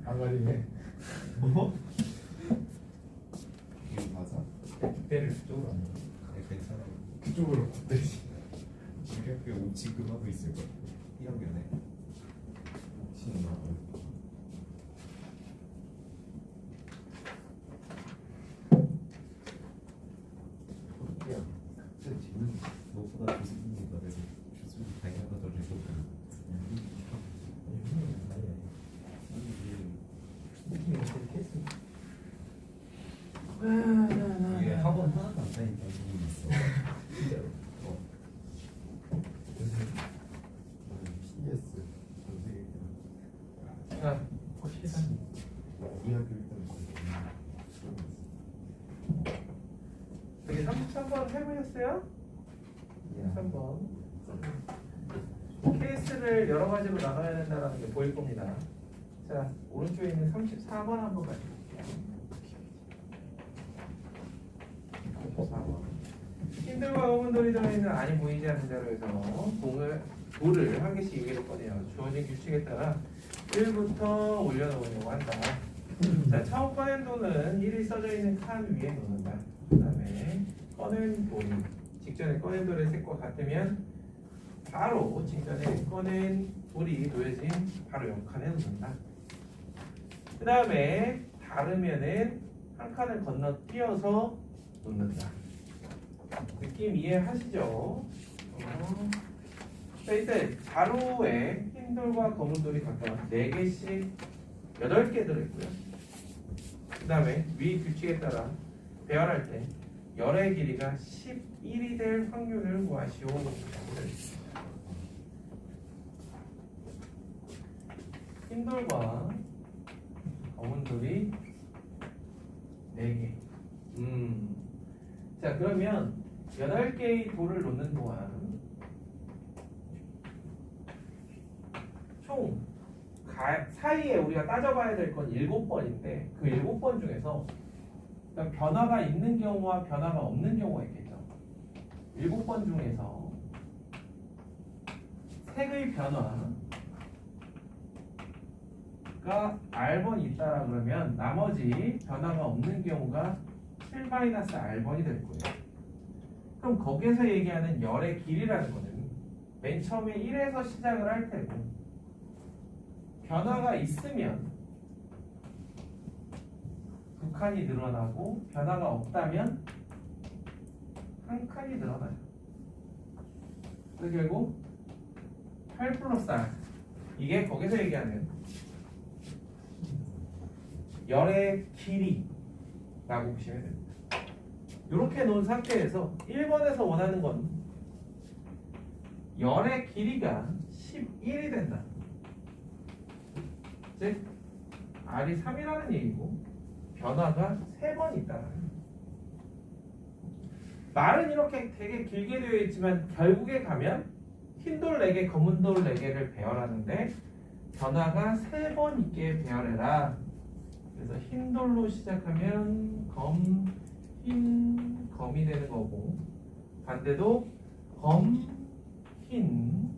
아가리네. 뭐? 이거 맞아? 배를 그쪽으로 안 해. 괜찮아. 그쪽으로 걷듯이. 우리 학교에 옥지금 하고 있을 거야. 1학년에 옥지금 하고. 야, 진짜 재밌는. 무엇보다 교수님이가 돼서 교수님 다양하다 그래서 이게 학원 하나도 안 다니는 부분이 있어. 진짜로. PS 선생님. 자, 봅시다. 이 학교 일단 여기 33번 해보셨어요? 3번. 케이스를 여러 가지로 나눠야 된다는 게 보일 겁니다. 자, 오른쪽에 있는 34번 한번 가져볼게요. 34번. 힘들과 어문돌이 들어있는 안이 보이지 않는 자료에서 돌을 한 개씩 위로 꺼내요. 주어진 규칙에 따라 1부터 올려놓으려고 한다. 자, 처음 꺼낸 돌은 1이 써져 있는 칸 위에 놓는다. 그 다음에 꺼낸 돌이 직전에 꺼낸 돌의 색과 같으면 바로 직전에 꺼낸 돌이 놓여진 바로 옆 칸에 놓는다. 그 다음에 다르면은 한 칸을 건너뛰어서 놓는다. 느낌 이해하시죠? 자, 이때 자루에 흰 돌과 검은 돌이 각각 4개씩 8개 들어있고요. 그 다음에 위 규칙에 따라 배열할 때 열의 길이가 11이 될 확률을 구하시오. 흰 돌과 검은 돌이 4개. 자, 그러면 8개의 돌을 놓는 동안 총 사이에 우리가 따져봐야 될 건 7번인데 그 7번 중에서 그러니까 변화가 있는 경우와 변화가 없는 경우가 있겠죠. 7번 중에서 색의 변화가 R번이 있다라 그러면 나머지 변화가 없는 경우가 7-R번이 될 거예요. 그럼 거기에서 얘기하는 열의 길이라는 거는 맨 처음에 1에서 시작을 할 테고 변화가 있으면 2칸이 늘어나고 변화가 없다면 1칸이 늘어나요. 그래서 결국 8 플러스 R 이게 거기서 얘기하는 열의 길이라고 보시면 됩니다. 이렇게 놓은 상태에서 1번에서 원하는 건 열의 길이가 11이 된다. 즉 R이 3이라는 얘기고 변화가 3번 있다는 얘기입니다. 말은 이렇게 되게 길게 되어 있지만 결국에 가면 흰 돌 4개, 검은 돌 4개를 배열하는데 변화가 3번 있게 배열해라. 그래서 흰 돌로 시작하면 흰, 검이 되는 거고 반대도 흰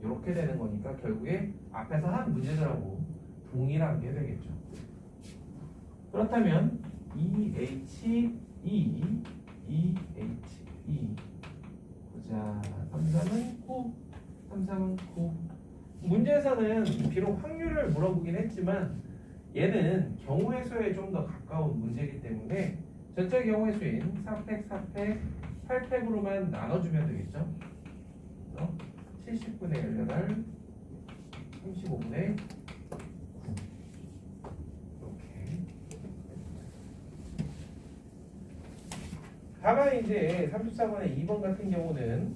이렇게 되는 거니까 결국에 앞에서 한 문제들하고 동일한 게 되겠죠. 그렇다면 EHE 보자. 3, 3은 9 문제에서는 비록 확률을 물어보긴 했지만 얘는 경우의 수에 좀 더 가까운 문제이기 때문에 전체 경우의 수인 4팩, 4팩, 8팩으로만 나눠주면 되겠죠. 그래서 70분의 18, 35분의 9 이렇게. 다만 이제 34번의 2번 같은 경우는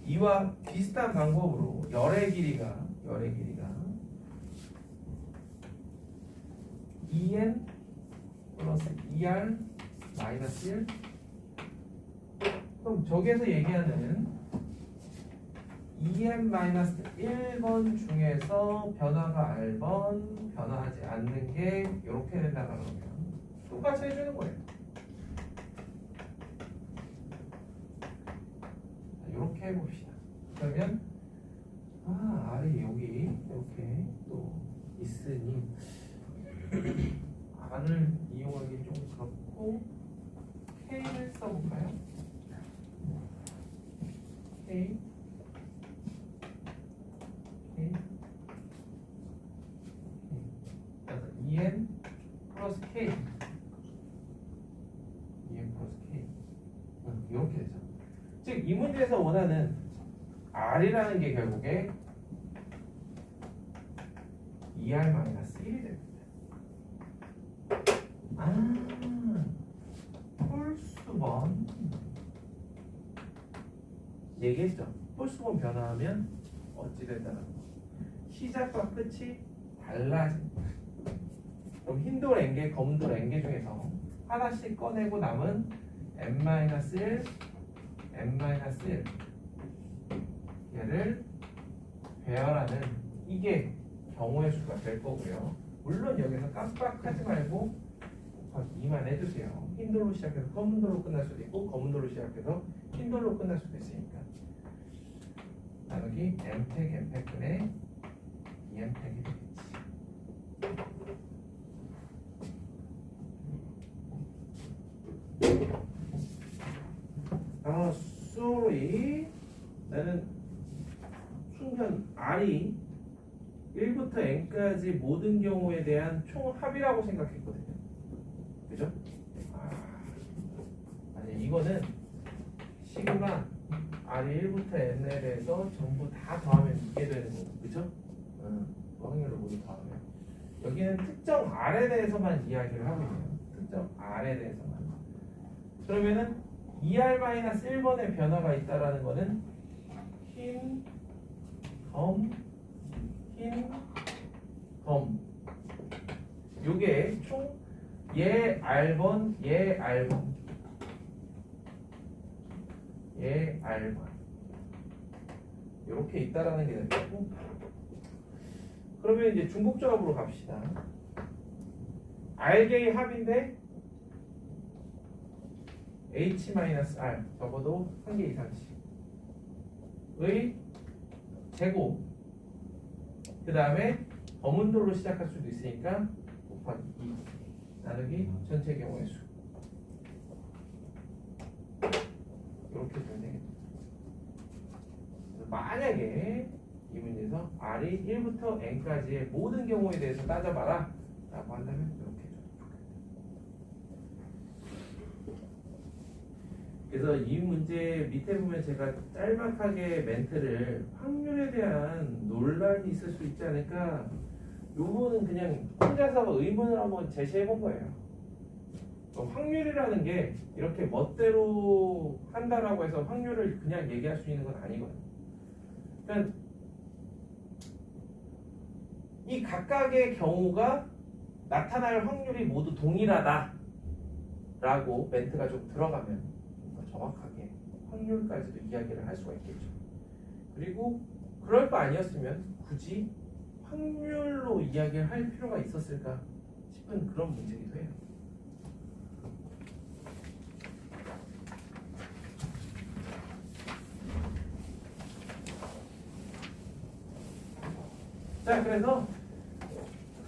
이와 비슷한 방법으로 열의 길이가 EN 플러스 ER 마이너스 1 그럼 저기에서 얘기하는 EN 마이너스 1번 중에서 변화가 R번 변화하지 않는 게 이렇게 된다 그러면 똑같이 해주는 거예요. 이렇게 해봅시다. 그러면 X님 R을 이용하기 좀 그렇고 K를 써볼까요? K 그래서 EN 플러스 K EN 플러스 K 이렇게 되죠. 즉 이 문제에서 원하는 R이라는 게 결국에 2R-1이 됩니다. 홀수번 얘기했죠. 홀수번 변화하면 어찌 된다는 거. 시작과 끝이 달라진다. 그럼 흰돌 N개, 검돌 N개 중에서 하나씩 꺼내고 남은 n-1, n-1 얘를 배열하는 이게 경우의 수가 될 거고요. 물론 여기서 깜빡하지 말고 2만 해주세요. 흰돌로 시작해서 검은돌로 끝날 수도 있고 검은돌로 시작해서 흰돌로 끝날 수도 있으니까 나누기 m택 m택분의 2m택이 되겠지. sorry. 나는 순간 R이 1부터 n까지 모든 경우에 대한 총합이라고 생각했거든요. 그죠? 아니 이거는 시그마 R이 1부터 n에 대해서 전부 다 더하면 이게 되는 거고, 그죠? 확률을 모두 더하면 여기는 특정 R에 대해서만 이야기를 하고 있네요. 특정 R에 대해서만. 그러면은 2R-1번의 변화가 있다라는 거는 흰, 검, 흰, 검. 요게 총 얘 R번, 얘 R번, 얘 R번 이렇게 있다라는 게 되고, 그러면 이제 중복조합으로 갑시다. R개의 합인데 H-R 적어도 한 개 이상씩의 제곱, 그 다음에 검은 돌로 시작할 수도 있으니까 곱하기 2 나누기 전체 경우의 수. 이렇게 되면 되겠죠. 만약에 이 문제에서 R이 1부터 N까지의 모든 경우에 대해서 따져봐라 라고 한다면 이렇게 해줘요. 그래서 이 문제 밑에 보면 제가 짤막하게 멘트를 확률에 대한 논란이 있을 수 있지 않을까, 요거는 그냥 혼자서 의문을 한번 제시해 본 거예요. 확률이라는 게 이렇게 멋대로 한다라고 해서 확률을 그냥 얘기할 수 있는 건 아니거든요. 그러니까 이 각각의 경우가 나타날 확률이 모두 동일하다 라고 멘트가 좀 들어가면 더 정확하게 확률까지도 이야기를 할 수가 있겠죠. 그리고 그럴 거 아니었으면 굳이 확률로 이야기를 할 필요가 있었을까 싶은 그런 문제이기도 해요. 자, 그래서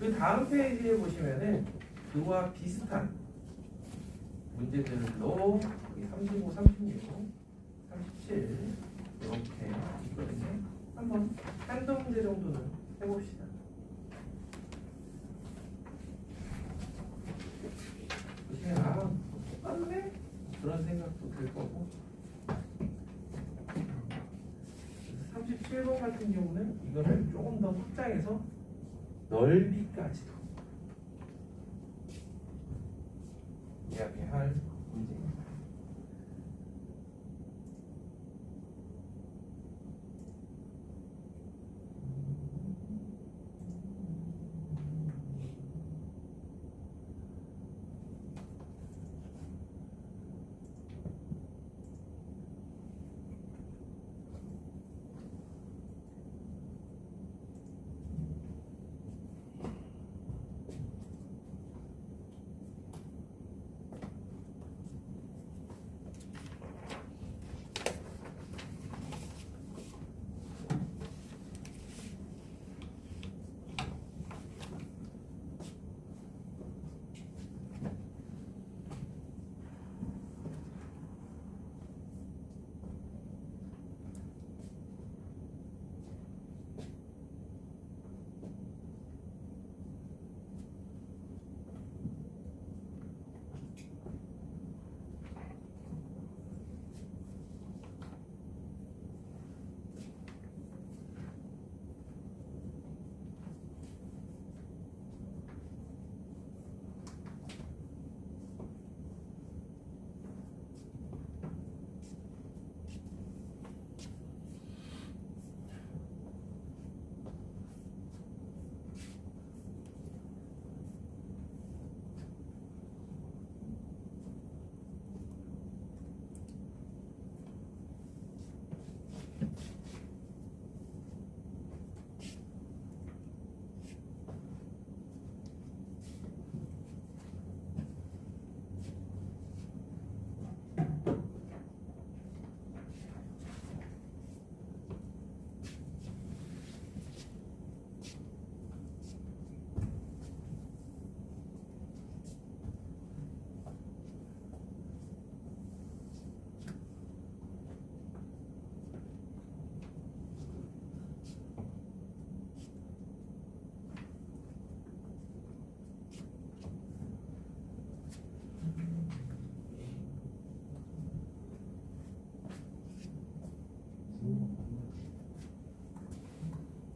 그 다음 페이지에 보시면은 그와 비슷한 문제들로 35, 36, 37 이렇게 있거든요. 한번 한두 문제 정도는 해봅시다. 보시면 아, 똑같네? 그런 생각도 들 거고, 37번 같은 경우는 이거를 조금 더 확장해서 넓이까지도 이야기할 문제입니다.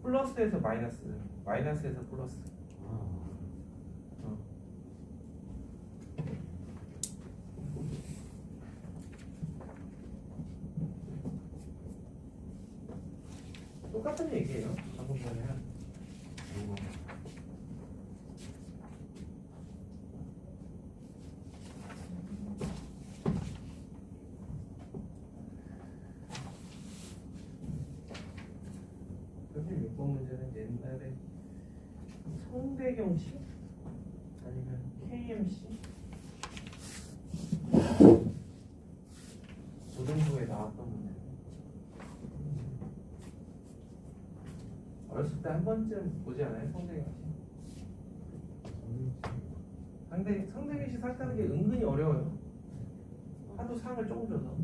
플러스에서 마이너스, 마이너스에서 플러스. 아. 똑같은 얘기예요. 방금 전에 한. 사실 6번 문제는 옛날에 성대경씨 아니면 KMC 고등부에 나왔던 문제. 어렸을 때 한 번쯤 보지 않아요? 성대경씨. 성대경씨 살다는 게 은근히 어려워요. 하도 상을 조금 줘서.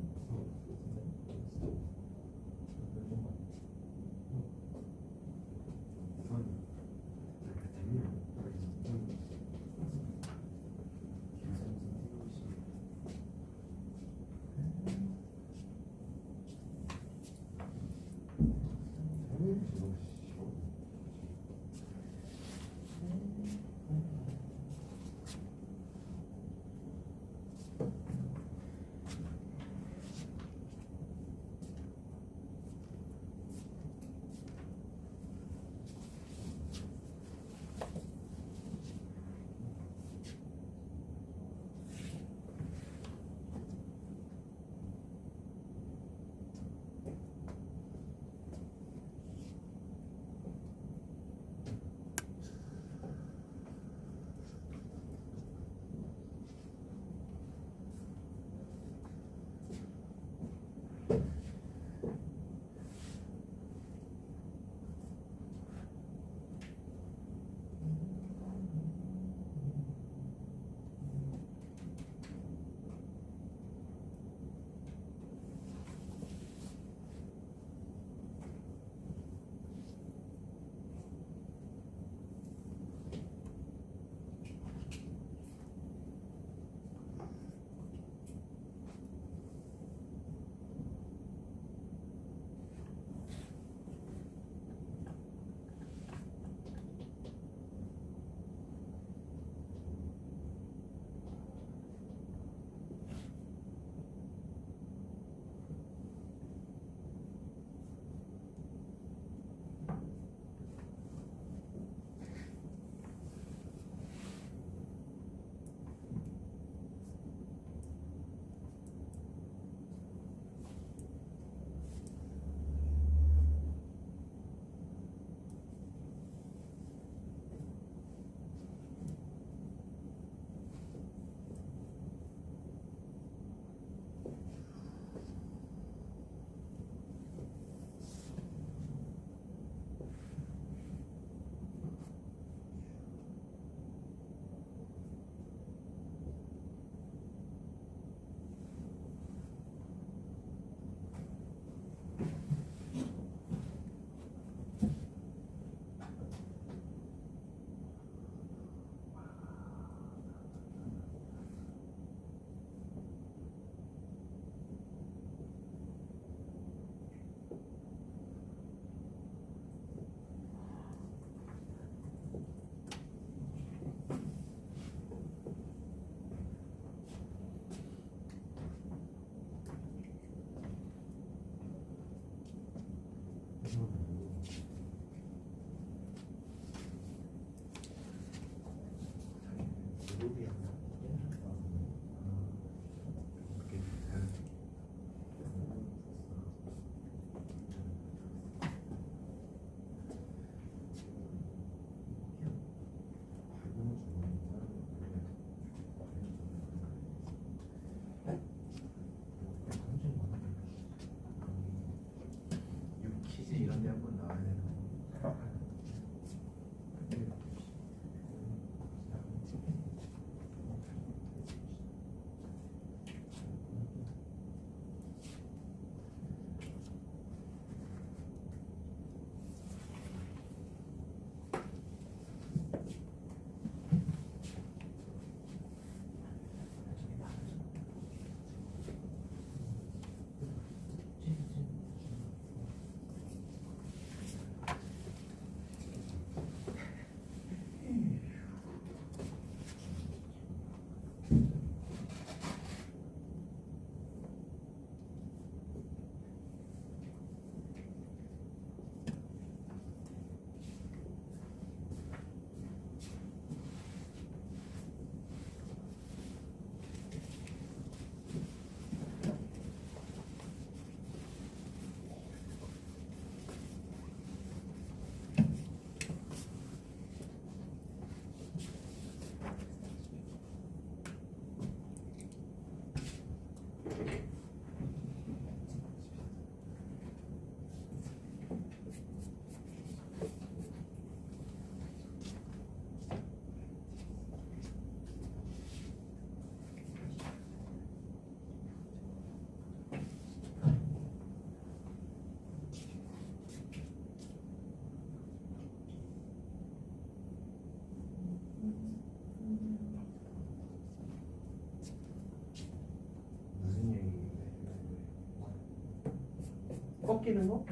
꺾이는 거?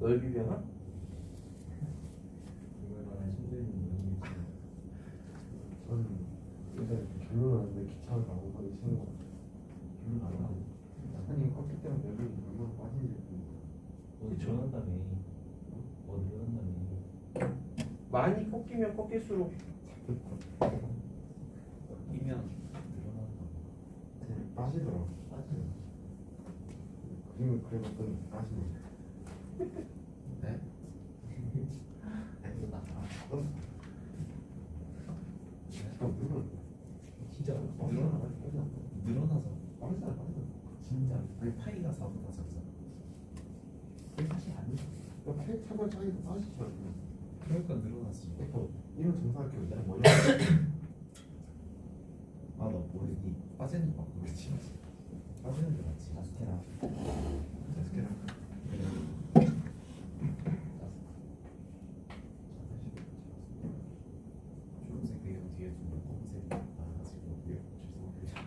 넓이 변화? 이거에 관한 심도 있는 논문이 있어요. 저는 일단 결론은 아닌데 기차를 나온 거를 치는 거 같아요. 결론 안 나고. 아니 꺾기 때문에 내부이 얼마나 빠진지 어디 늘어난다며. 어디 늘어난다며. 많이 꺾이면 꺾일수록 끼면 늘어난다. 빠지더라고. 빠져요. 그림을 그려봤더니 빠지네. 네? 이거 나. 진짜 늘어나서 빠지잖아. 진짜 아니 파이가 4보다 작잖아. 그게 사실 아니야. 파이 차별 차이도 빠지죠. 그러니까 늘어났지. 이런 정사각형 있잖아. 뭐냐? 아나 모르니 빠지는 거 모르지. 빠지는 게 맞지. 아스테라. 데스케랑 초록색 배경 뒤에 좀 검은색 나가지고 죄송합니다.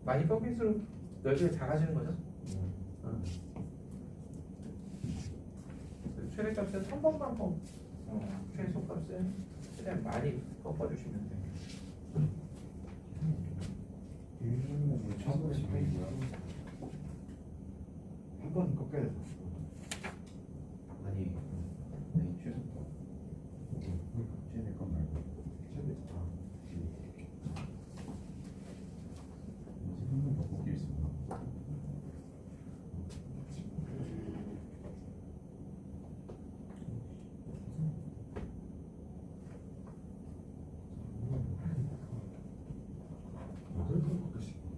많이 꺾일수록 넓이가 작아지는 거죠. 최대값은 3번만 최소값은 최대한 많이 꺾어주시면 돼요. 한 번 꺾여야 돼. 아니 네 최소값. 최대 값 말고. 최대 뭐지 한 번 더 꺾일 수 있나? 여덟 번 꺾일 수 있고.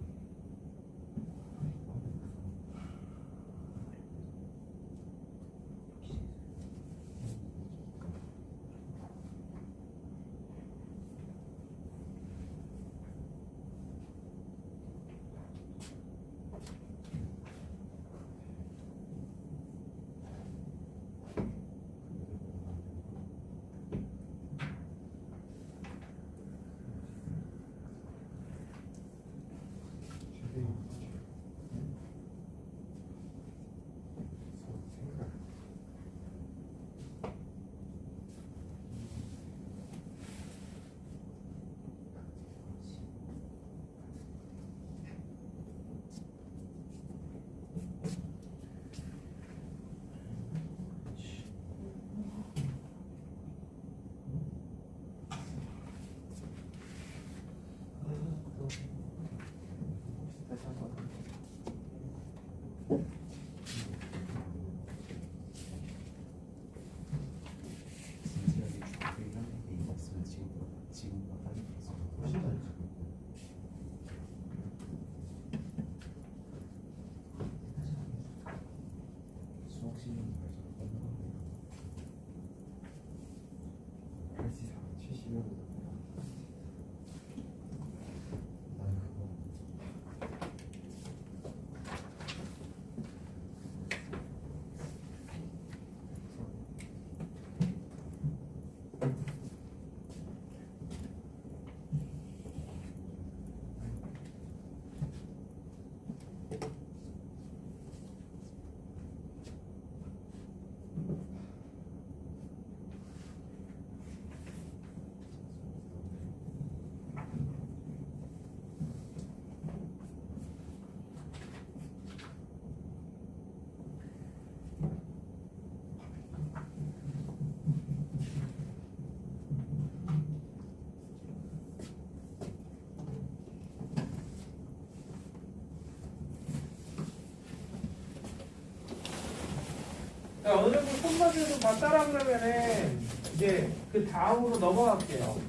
자, 어느 정도 손바닥으로 다 따라하려면은 이제 그 다음으로 넘어갈게요.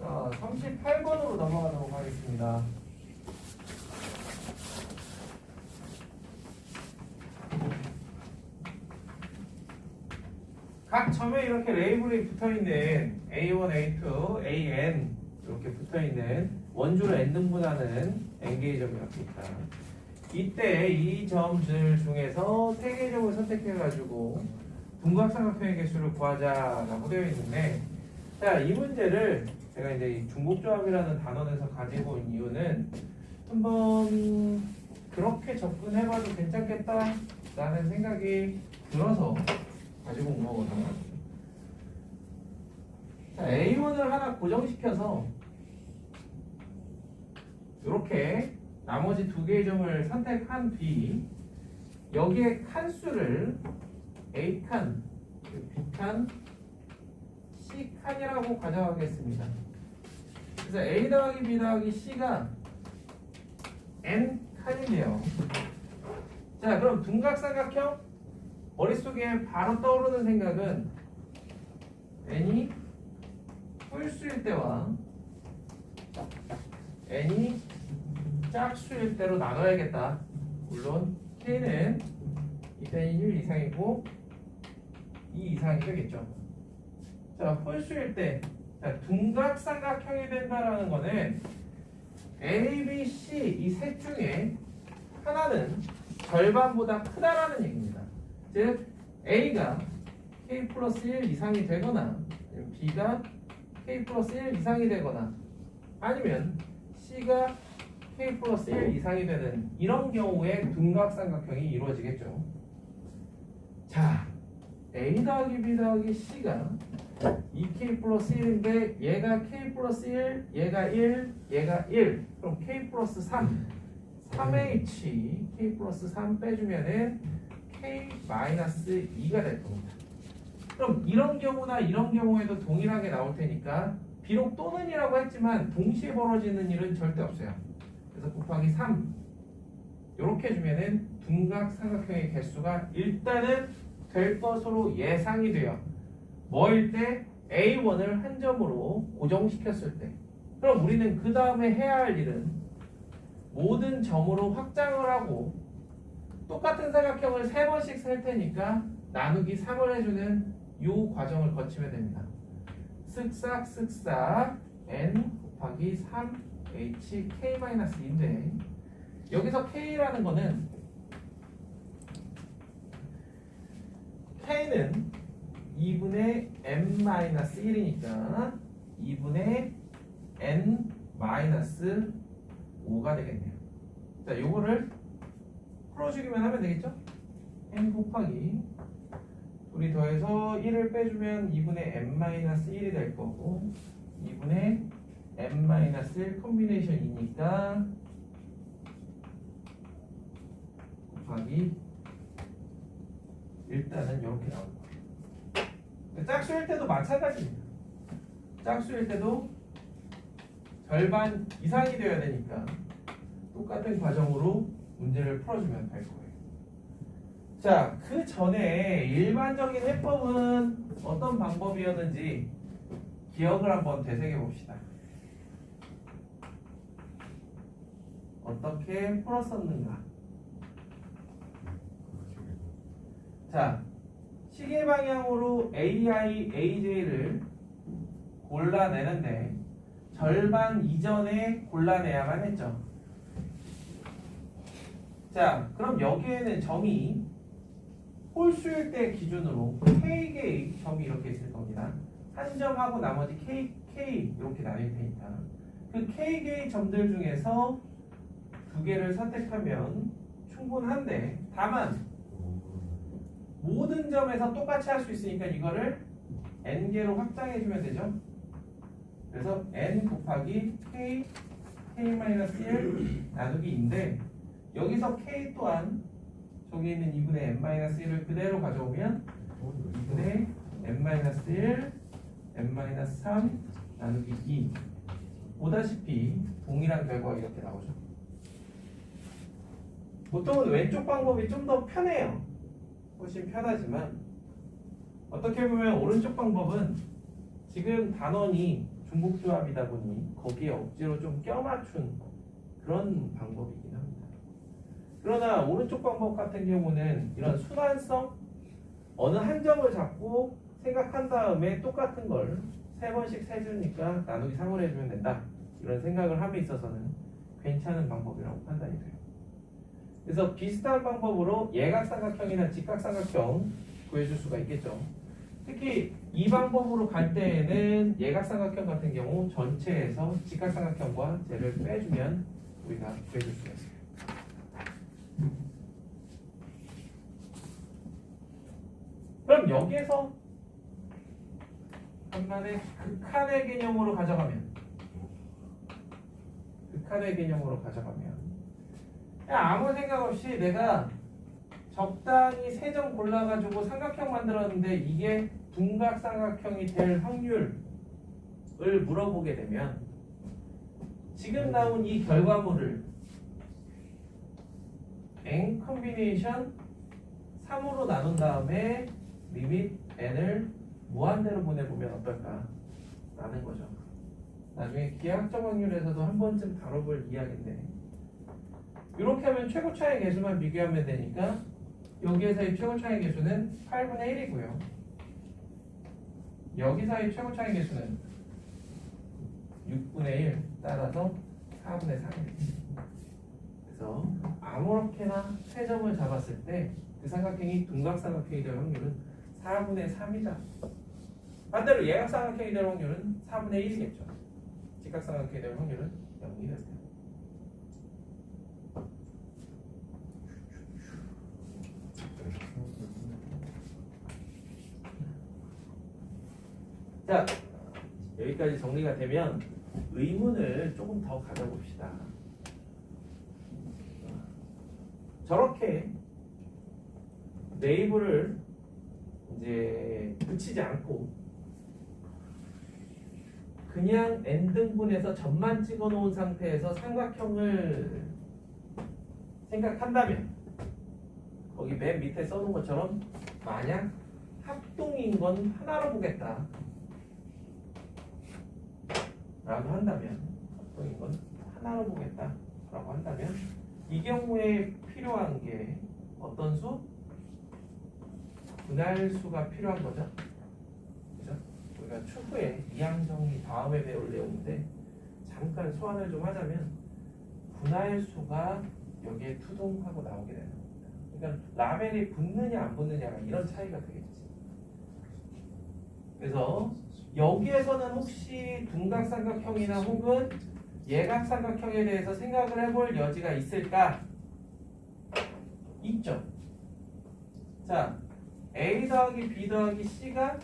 자, 38번으로 넘어가도록 하겠습니다. 각 점에 이렇게 레이블이 붙어있는 A1, A2, AN 이렇게 붙어있는 원주로 n등분하는 n개의 점이 이렇게 있다. 이때 이 점들 중에서 3개의 점을 선택해가지고 둔각삼각형의 개수를 구하자라고 되어 있는데, 자, 이 문제를 제가 이제 이 중복조합이라는 단원에서 가지고 온 이유는 한번 그렇게 접근해봐도 괜찮겠다라는 생각이 들어서 가지고 온 거거든요. 자, A1을 하나 고정시켜서 이렇게 나머지 2개의 점을 선택한 뒤 여기에 칸수를 A칸, B칸, C칸이라고 가져가겠습니다. 그래서 A 더하기 B 더하기 C가 N칸인데요. 자, 그럼 둔각삼각형 머릿속에 바로 떠오르는 생각은 N이 홀수일 때와 N이 짝수일 때로 나눠야겠다. 물론 K는 이때는 1 이상이고 2 이상이 되겠죠. 자, 홀수일 때, 자, 둔각삼각형이 된다라는 거는 A, B, C 이 셋 중에 하나는 절반보다 크다라는 얘기입니다. 즉 A가 K 플러스 1 이상이 되거나 B가 K 플러스 1 이상이 되거나 아니면 C가 K 플러스 1 이상이 되는 이런 경우에 둔각삼각형이 이루어지겠죠. 자, A 더하기 B 더하기 C가 2K 플러스 1인데 얘가 K 플러스 1, 얘가 1, 얘가 1. 그럼 K 플러스 3, 3H, K 플러스 3 빼주면은 K 마이너스 2가 될 겁니다. 그럼 이런 경우나 이런 경우에도 동일하게 나올 테니까 비록 또는이라고 했지만 동시에 벌어지는 일은 절대 없어요. 그래서 곱하기 3 이렇게 해주면은 둔각삼각형의 개수가 일단은 될 것으로 예상이 돼요. 뭐일 때? A1을 한 점으로 고정시켰을 때. 그럼 우리는 그 다음에 해야 할 일은 모든 점으로 확장을 하고 똑같은 삼각형을 3번씩 셀 테니까 나누기 3을 해주는 이 과정을 거치면 됩니다. 쓱싹 n 곱하기 3h k-2인데 여기서 k라는 거는 k는 2분의 n-1이니까 2분의 n-5가 되겠네요. 자, 요거를 풀어주기만 하면 되겠죠? n 곱하기 둘이 더해서 1을 빼주면 2분의 n-1이 될 거고 2분의 n-1 콤비네이션이니까 곱하기 일단은 이렇게 나올 거예요. 짝수일 때도 마찬가지입니다. 짝수일 때도 절반 이상이 되어야 되니까 똑같은 과정으로 문제를 풀어주면 될 거예요. 자, 그 전에 일반적인 해법은 어떤 방법이었는지 기억을 한번 되새겨 봅시다. 어떻게 풀었었는가? 자, 시계 방향으로 AI, AJ를 골라내는데 절반 이전에 골라내야만 했죠. 자, 그럼 여기에는 점이 홀수일 때 기준으로 K개의 점이 이렇게 있을 겁니다. 한 점하고 나머지 K 이렇게 나뉠 테니까 그 K개의 점들 중에서 2개를 선택하면 충분한데 다만 모든 점에서 똑같이 할 수 있으니까 이거를 n개로 확장해주면 되죠. 그래서 n 곱하기 k-1 나누기인데 여기서 k 또한 저기 있는 2분의 n-1을 그대로 가져오면 2분의 n-1 n-3 나누기 2 보다시피 동일한 결과가 이렇게 나오죠. 보통은 왼쪽 방법이 좀 더 편해요. 훨씬 편하지만 어떻게 보면 오른쪽 방법은 지금 단원이 중복조합이다 보니 거기에 억지로 좀 껴맞춘 그런 방법이긴 합니다. 그러나 오른쪽 방법 같은 경우는 이런 순환성 어느 한 점을 잡고 생각한 다음에 똑같은 걸 3번씩 세주니까 나누기 3을 해주면 된다 이런 생각을 함에 있어서는 괜찮은 방법이라고 판단이 돼요. 그래서 비슷한 방법으로 예각삼각형이나 직각삼각형 구해줄 수가 있겠죠. 특히 이 방법으로 갈 때에는 예각삼각형 같은 경우 전체에서 직각삼각형과 쟤를 빼주면 우리가 구해줄 수가 있어요. 그럼 여기에서 한간의 극한의 개념으로 가져가면 그냥 아무 생각 없이 내가 적당히 세 점 골라가지고 삼각형 만들었는데 이게 둔각삼각형이 될 확률을 물어보게 되면 지금 나온 이 결과물을 n 컨비네이션 3으로 나눈 다음에 리밋 n을 무한대로 보내보면 어떨까 라는 거죠. 나중에 기하학적 확률에서도 한 번쯤 다뤄볼 이야기인데 이렇게 하면 최고 차이 계수만 비교하면 되니까 여기에서의 최고 차이 계수는 8분의 1이고요. 여기서의 최고 차이 계수는 6분의 1 따라서 4분의 3입니다. 그래서 아무렇게나 세 점을 잡았을 때 그 삼각형이 둔각삼각형이 될 확률은 4분의 3이다. 반대로 예각삼각형이 될 확률은 4분의 1이겠죠. 직각삼각형이 될 확률은 0이 됩니다. 자, 여기까지 정리가 되면 의문을 조금 더 가져봅시다. 저렇게 네이버를 이제 붙이지 않고 그냥 n등분해서 점만 찍어 놓은 상태에서 삼각형을 생각한다면 거기 맨 밑에 써놓은 것처럼 만약 합동인 건 하나로 보겠다 라고 한다면 합동인 건 하나로 보겠다 라고 한다면 이 경우에 필요한 게 어떤 수? 분할수가 필요한 거죠. 그죠? 우리가 추후에 이항정리 다음에 배울 내용인데 잠깐 소환을 좀 하자면 분할수가 여기에 투동하고 나오게 되는 겁니다. 그러니까 라벨이 붙느냐 안 붙느냐가 이런 차이가 되겠지. 그래서 여기에서는 혹시 둔각삼각형이나 혹은 예각삼각형에 대해서 생각을 해볼 여지가 있을까? 있죠. 자, A 더하기 B 더하기 C가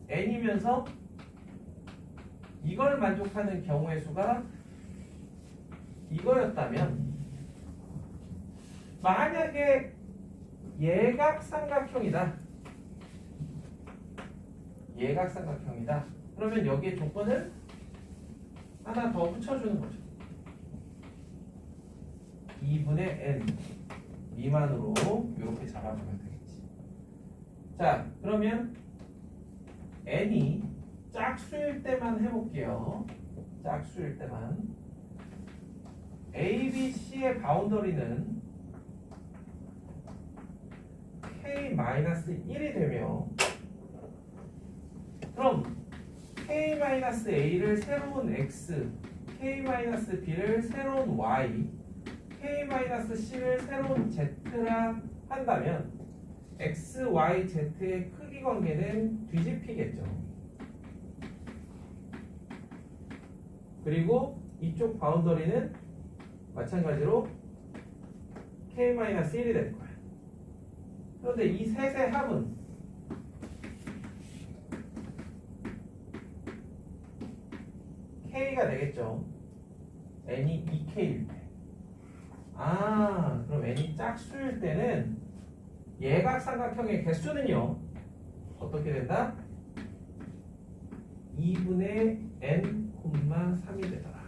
N이면서 이걸 만족하는 경우의 수가 이거였다면 만약에 예각삼각형이다. 그러면 여기에 조건을 하나 더 붙여주는 거죠. 2분의 n 미만으로 이렇게 잡아주면 되겠지. 자, 그러면 n이 짝수일 때만 해볼게요. 짝수일 때만 A, B, C의 바운더리는 K-1이 되며 그럼 K-A를 새로운 X, K-B를 새로운 Y, K-C를 새로운 Z라 한다면 X, Y, Z의 크기 관계는 뒤집히겠죠. 그리고 이쪽 바운더리는 마찬가지로 K-1이 될 거야. 그런데 이 셋의 합은 K가 되겠죠. n이 2K일 때. 아, 그럼 n이 짝수일 때는 예각삼각형의 개수는요. 어떻게 된다? 2분의 n, 3이 되더라.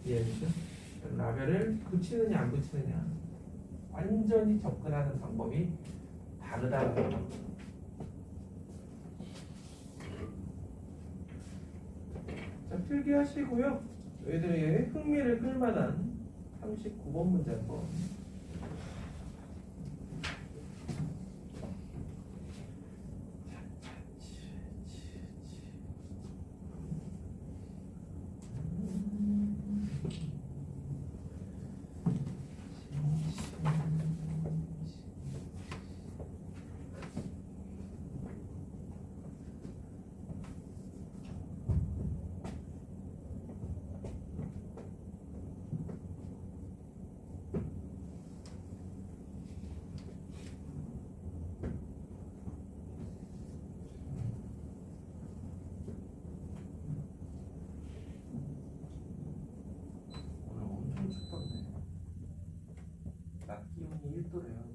이해했죠? 라벨을 붙이느냐 안 붙이느냐 완전히 접근하는 방법이 다르다는 겁니다. 자, 필기하시고요. 너희들에게 흥미를 끌만한 39번 문제 한번. 1도래요.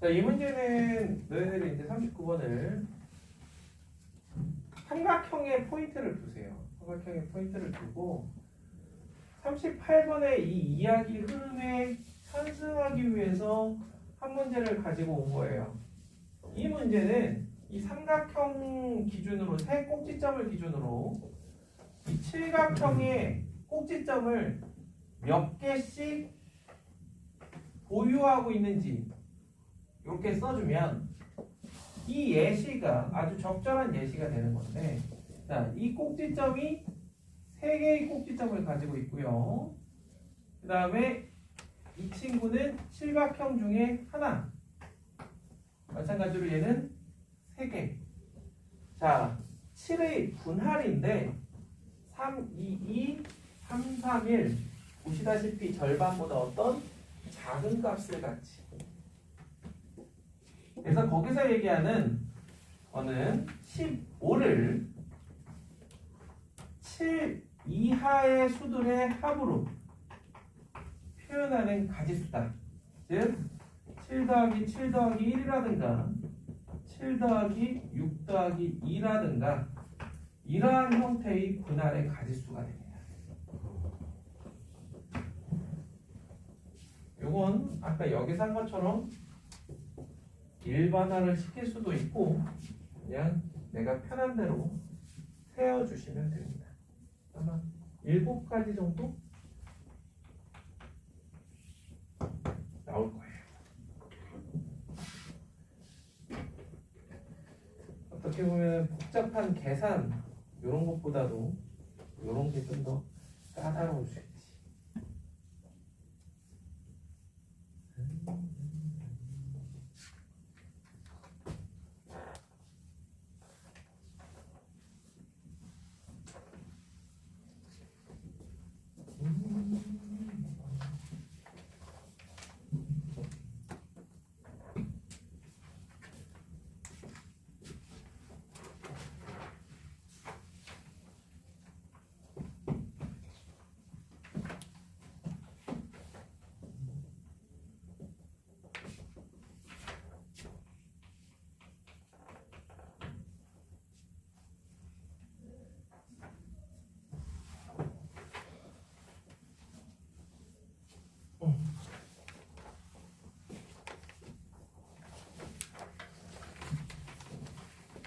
자, 이 문제는 너희들이 이제 39번을 삼각형의 포인트를 두세요. 삼각형의 포인트를 두고 38번의 이 이야기 흐름의 환승하기 위해서 한 문제를 가지고 온 거예요. 이 문제는 이 삼각형 기준으로 세 꼭지점을 기준으로 이 칠각형의 꼭지점을 몇 개씩 보유하고 있는지 이렇게 써주면 이 예시가 아주 적절한 예시가 되는 건데, 자, 이 꼭지점이 세 개의 꼭지점을 가지고 있고요. 그 다음에 이 친구는 칠각형 중에 하나. 마찬가지로 얘는 세 개. 자, 7의 분할인데 3, 2, 2, 3, 3, 1. 보시다시피 절반보다 어떤 작은 값을 갖지. 그래서 거기서 얘기하는 거는 15를 7 이하의 수들의 합으로 표현하는 가지수다. 즉, 7 더하기 7 더하기 1이라든가 7 더하기 6 더하기 2라든가 이러한 형태의 분할의 가지수가 됩니다. 요건 아까 여기서 한 것처럼 일반화를 시킬 수도 있고 그냥 내가 편한 대로 세어주시면 됩니다. 아마 7가지 정도 나올 거예요. 어떻게 보면 복잡한 계산 이런 것보다도 이런 게 좀 더 까다로울 수 있지.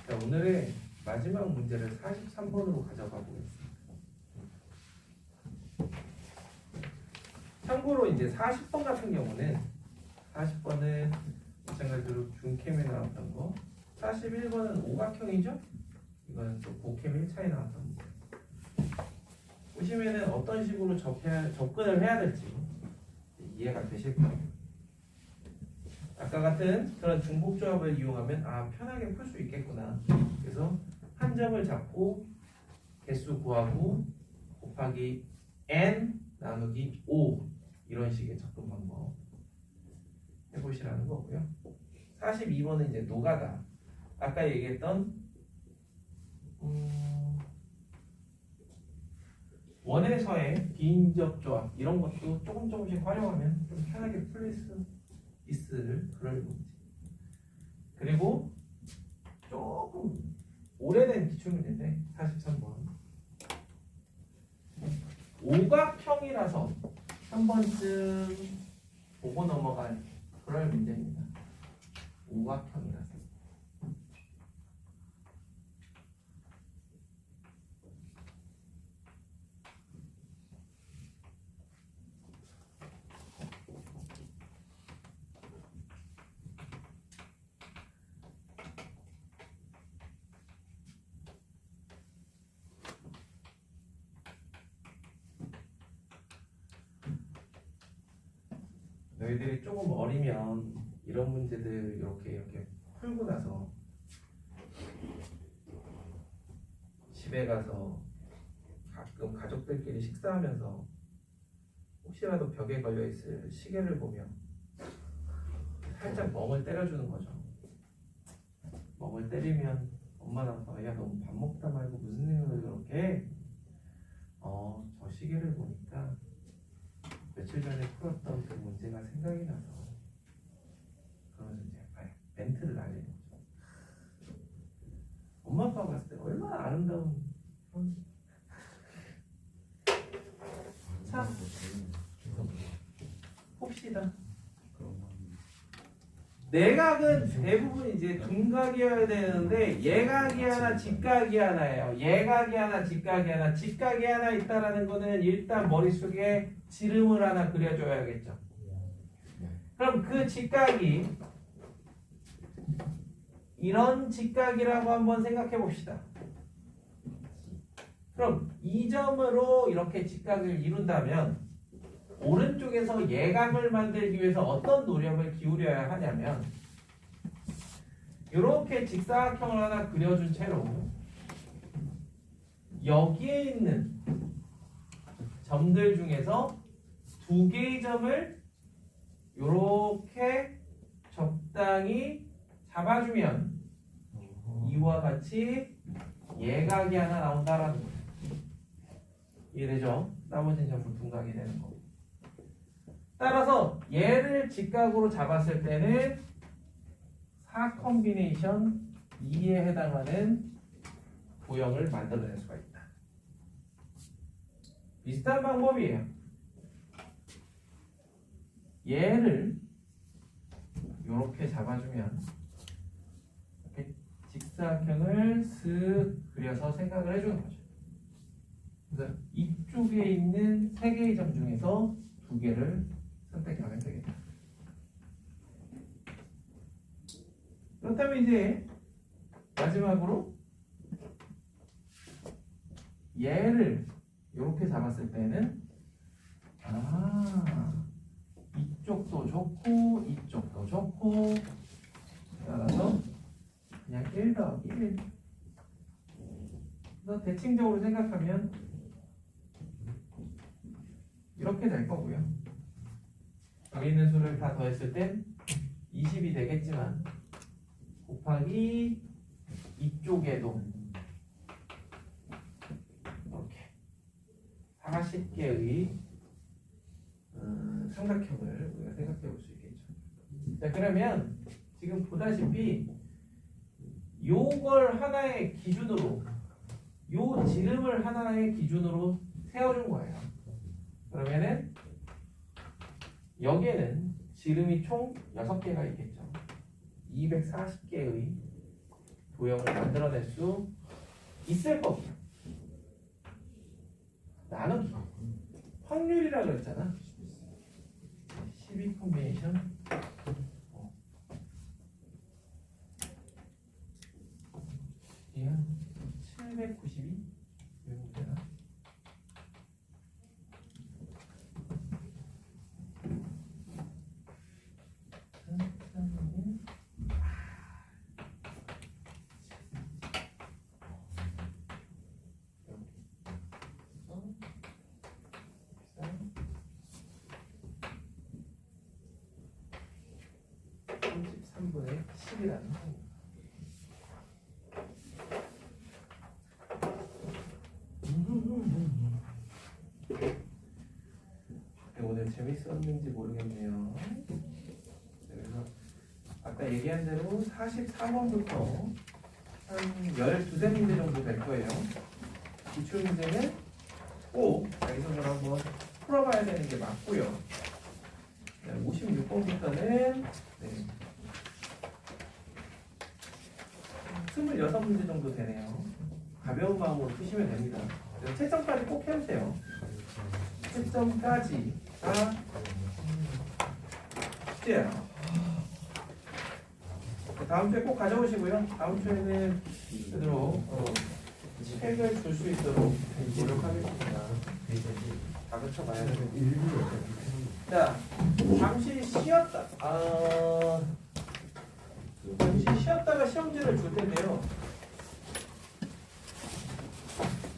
자, 오늘의 마지막 문제를 43번으로 가져가 보겠습니다. 참고로 이제 40번 같은 경우는 40번은 마찬가지로 중캠에 나왔던 거, 41번은 오각형이죠? 이거는 또 고캠 1차에 나왔던 문제. 보시면은 어떤 식으로 접근을 해야 될지 이해가 되실 거예요. 아까 같은 그런 중복조합을 이용하면 편하게 풀 수 있겠구나. 그래서 한 점을 잡고 개수 구하고 곱하기 n 나누기 5 이런 식의 접근 방법 해보시라는 거고요. 42번은 이제 노가다. 아까 얘기했던 원에서의 비인접 조합 이런 것도 조금씩 활용하면 좀 편하게 풀릴 수 있을 그럴 문제. 그리고 조금 오래된 기출문제인데 43번 오각형이라서 한 번쯤 보고 넘어갈 그럴 문제입니다. 오각형이라서. 너희들이 조금 어리면 이런 문제들 이렇게 풀고 나서 집에 가서 가끔 가족들끼리 식사하면서 혹시라도 벽에 걸려있을 시계를 보면 살짝 멍을 때려주는 거죠. 멍을 때리면 엄마나 아빠가 야, 너 밥 먹다 말고 무슨 생각을 그렇게 해? 저 시계를 보니까 며칠 전에 풀었던 그 문제가 생각이 나서 그러면서 이제 멘트를 날리는 거죠. 엄마 아빠가 봤을 때 얼마나 아름다운 그런 참 봅시다. 그런 거. 내각은 대부분 이제 둔각이어야 되는데 예각이 하나 직각이 하나예요. 예각이 하나 직각이 하나 직각이 하나 있다라는 거는 일단 머릿속에 지름을 하나 그려줘야겠죠. 그럼 그 직각이 이런 직각이라고 한번 생각해 봅시다. 그럼 이 점으로 이렇게 직각을 이룬다면 오른쪽에서 예각을 만들기 위해서 어떤 노력을 기울여야 하냐면 이렇게 직사각형을 하나 그려준 채로 여기에 있는 점들 중에서 두 개의 점을 이렇게 적당히 잡아주면 이와 같이 예각이 하나 나온다라는 거예요. 이해되죠? 나머지는 전부 둔각이 되는 거. 따라서 얘를 직각으로 잡았을 때는 4 콤비네이션 2에 해당하는 도형을 만들어낼 수가 있다. 비슷한 방법이에요. 얘를 이렇게 잡아주면 이렇게 직사각형을 쓱 그려서 생각을 해주는 거죠. 그래서 이쪽에 있는 3개의 점 중에서 2개를 선택하면 되겠다. 그렇다면 이제 마지막으로 얘를 이렇게 잡았을 때는 이쪽도 좋고 이쪽도 좋고 따라서 그냥 1 더하기 1 그래서 대칭적으로 생각하면 이렇게 될 거고요. 여기 있는 수를 다 더했을 땐 20이 되겠지만 곱하기 이쪽에도 이렇게 40개의 삼각형을 우리가 생각해 볼 수 있겠죠. 자, 그러면 지금 보다시피 요걸 하나의 기준으로 요 지름을 하나의 기준으로 세워준 거예요. 그러면은 여기에는 지름이 총 6개가 있겠죠. 240개의 도형을 만들어낼 수 있을 겁니다. 나누기 확률이라 그랬잖아. 12 콤비네이션 이건 792 왜 문제나? 분의 10이라는 거. 오늘 재밌었는지 모르겠네요. 그래서 아까 얘기한 대로 44번부터 한 12세 문제 정도 될 거예요. 기출 문제는 꼭 자기소개를 한번 풀어봐야 되는 게 맞고요. 56번부터는 26문제 정도 되네요. 가벼운 마음으로 푸시면 됩니다. 채점까지 꼭 해주세요. 채점까지가 숙제예요. 다음 주에 꼭 가져오시고요. 다음 주에는 그대로 책을 줄 수 있도록 노력하겠습니다. 다 그쳐봐야 돼요. 자, 잠시 쉬었다. 잠시 쉬었다가 시험지를 줄 텐데요.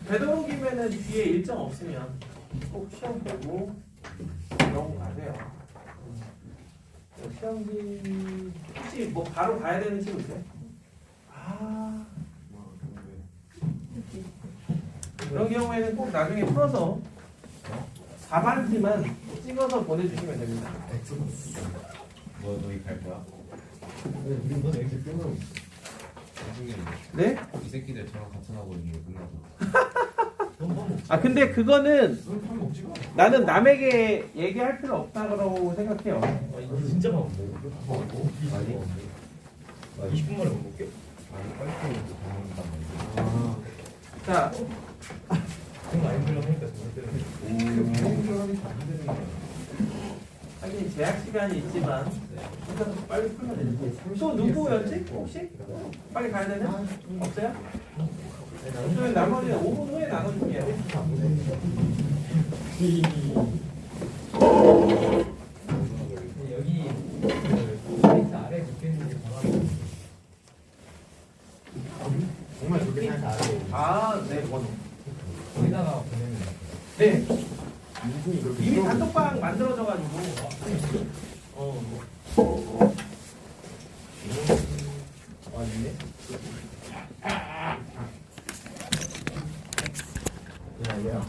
되도록이면은 뒤에 일정 없으면 꼭 시험 보고 그러고 가세요. 시험지 혹시 뭐 바로 가야 되는 친구 있어요? 그런 경우에는 꼭 나중에 풀어서 4반지만 찍어서 보내주시면 됩니다. 너희 갈 거야? 우리는 엑스 끊어. 나중에 네? 이 새끼들 저랑 같은 하고 있는 거 끝나고 아 근데 그거는 넌밥 먹지 마. 나는 남에게 얘기할 필요 없다고 생각해요. 아 이거 진짜 밥 먹어. 밥 먹고. 아니. 20분 만에 못 먹게? 아니 빨리 먹고 밥 먹는단 말이야. 아, 자, 돈 많이 들려고 하니까 정말 때문에. 병들하니까 안 되는 거야. 하긴 제약 시간이 있지만 혼자서 빨리 풀면 되지. 또 누구였지? 혹시? 빨리 가야 되나? 없어요? 그러면 나머지 5분 후에 나눠줄게요. 여기 그 사이트 아래 적혀 있는 게 전화기. 정말 그렇게 생각 안 해. 아, 네, 번호. 거기다가 보내면 네, 인생이 그렇게 이미 싫어. 단톡방 만들어져가지고. 아 있네? 야, 야.